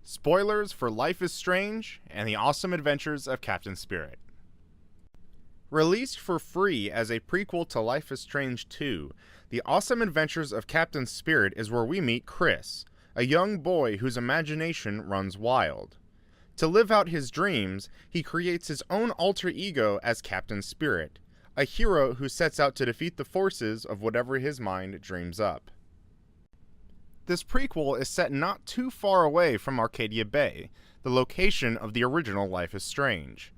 Spoilers for Life is Strange and the Awesome Adventures of Captain Spirit. Released for free as a prequel to Life is Strange 2, The Awesome Adventures of Captain Spirit is where we meet Chris, a young boy whose imagination runs wild. To live out his dreams, he creates his own alter ego as Captain Spirit, a hero who sets out to defeat the forces of whatever his mind dreams up. This prequel is set not too far away from Arcadia Bay, the location of the original Life is Strange.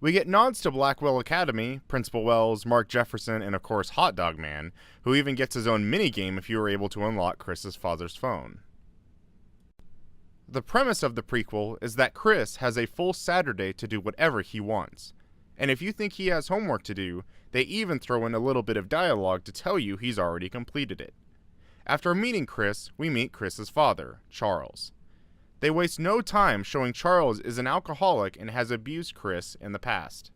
We get nods to Blackwell Academy, Principal Wells, Mark Jefferson, and of course Hot Dog Man, who even gets his own minigame if you are able to unlock Chris's father's phone. The premise of the prequel is that Chris has a full Saturday to do whatever he wants, and if you think he has homework to do, they even throw in a little bit of dialogue to tell you he's already completed it. After meeting Chris, we meet Chris's father, Charles. They waste no time showing Charles is an alcoholic and has abused Chris in the past.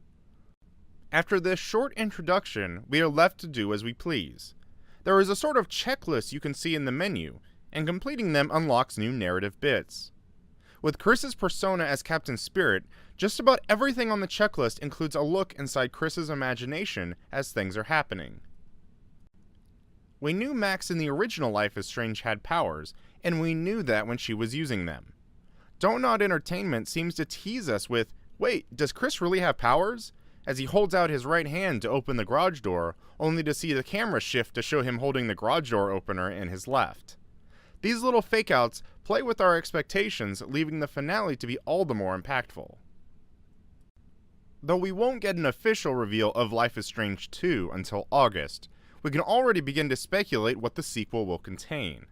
After this short introduction, we are left to do as we please. There is a sort of checklist you can see in the menu, and completing them unlocks new narrative bits. With Chris's persona as Captain Spirit, just about everything on the checklist includes a look inside Chris's imagination as things are happening. We knew Max in the original Life is Strange had powers, and we knew that when she was using them. Don't Nod Entertainment seems to tease us with, wait, does Chris really have powers? As he holds out his right hand to open the garage door, only to see the camera shift to show him holding the garage door opener in his left. These little fake-outs play with our expectations, leaving the finale to be all the more impactful. Though we won't get an official reveal of Life is Strange 2 until August, we can already begin to speculate what the sequel will contain.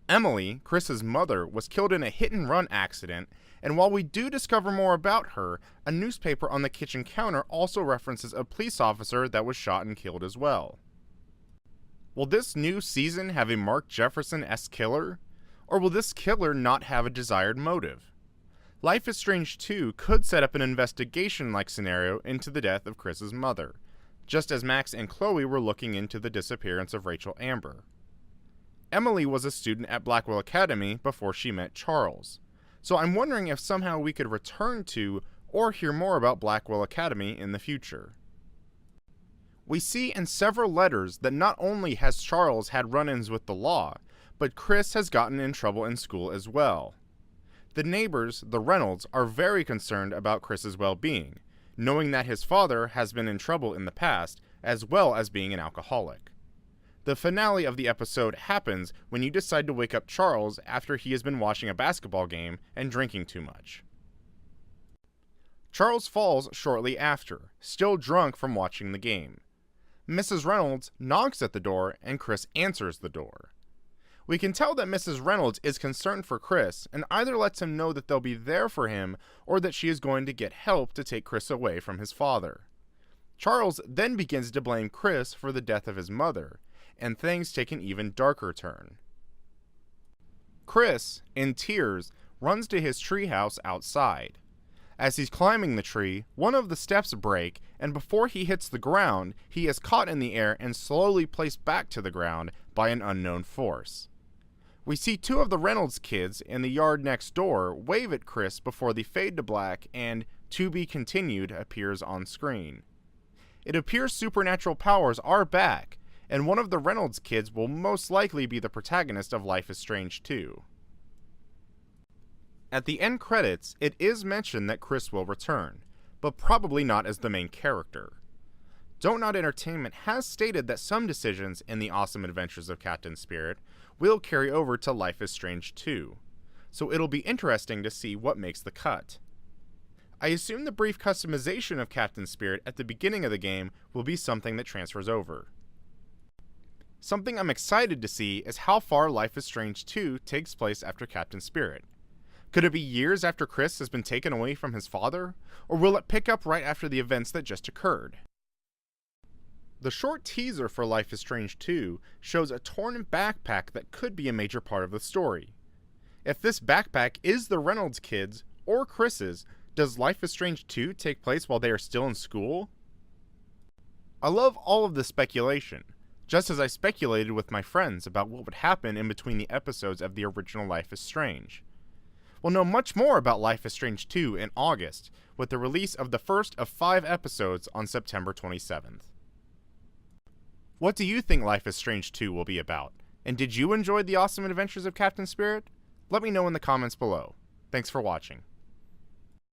Emily, Chris's mother, was killed in a hit-and-run accident, and while we do discover more about her, a newspaper on the kitchen counter also references a police officer that was shot and killed as well. Will this new season have a Mark Jefferson-esque killer? Or will this killer not have a desired motive? Life is Strange 2 could set up an investigation-like scenario into the death of Chris's mother, just as Max and Chloe were looking into the disappearance of Rachel Amber. Emily was a student at Blackwell Academy before she met Charles, so I'm wondering if somehow we could return to or hear more about Blackwell Academy in the future. We see in several letters that not only has Charles had run-ins with the law, but Chris has gotten in trouble in school as well. The neighbors, the Reynolds, are very concerned about Chris's well-being, knowing that his father has been in trouble in the past, as well as being an alcoholic. The finale of the episode happens when you decide to wake up Charles after he has been watching a basketball game and drinking too much. Charles falls shortly after, still drunk from watching the game. Mrs. Reynolds knocks at the door and Chris answers the door. We can tell that Mrs. Reynolds is concerned for Chris and either lets him know that they'll be there for him or that she is going to get help to take Chris away from his father. Charles then begins to blame Chris for the death of his mother, and things take an even darker turn. Chris, in tears, runs to his treehouse outside. As he's climbing the tree, one of the steps break, and before he hits the ground, he is caught in the air and slowly placed back to the ground by an unknown force. We see two of the Reynolds kids in the yard next door wave at Chris before they fade to black and "To Be Continued" appears on screen. It appears supernatural powers are back, and one of the Reynolds kids will most likely be the protagonist of Life is Strange 2. At the end credits, it is mentioned that Chris will return, but probably not as the main character. Don't Nod Entertainment has stated that some decisions in The Awesome Adventures of Captain Spirit will carry over to Life is Strange 2, so it'll be interesting to see what makes the cut. I assume the brief customization of Captain Spirit at the beginning of the game will be something that transfers over. Something I'm excited to see is how far Life is Strange 2 takes place after Captain Spirit. Could it be years after Chris has been taken away from his father, or will it pick up right after the events that just occurred? The short teaser for Life is Strange 2 shows a torn backpack that could be a major part of the story. If this backpack is the Reynolds kids, or Chris's, does Life is Strange 2 take place while they are still in school? I love all of the speculation, just as I speculated with my friends about what would happen in between the episodes of the original Life is Strange. We'll know much more about Life is Strange 2 in August, with the release of the first of 5 episodes on September 27th. What do you think Life is Strange 2 will be about? And did you enjoy the awesome adventures of Captain Spirit? Let me know in the comments below. Thanks for watching.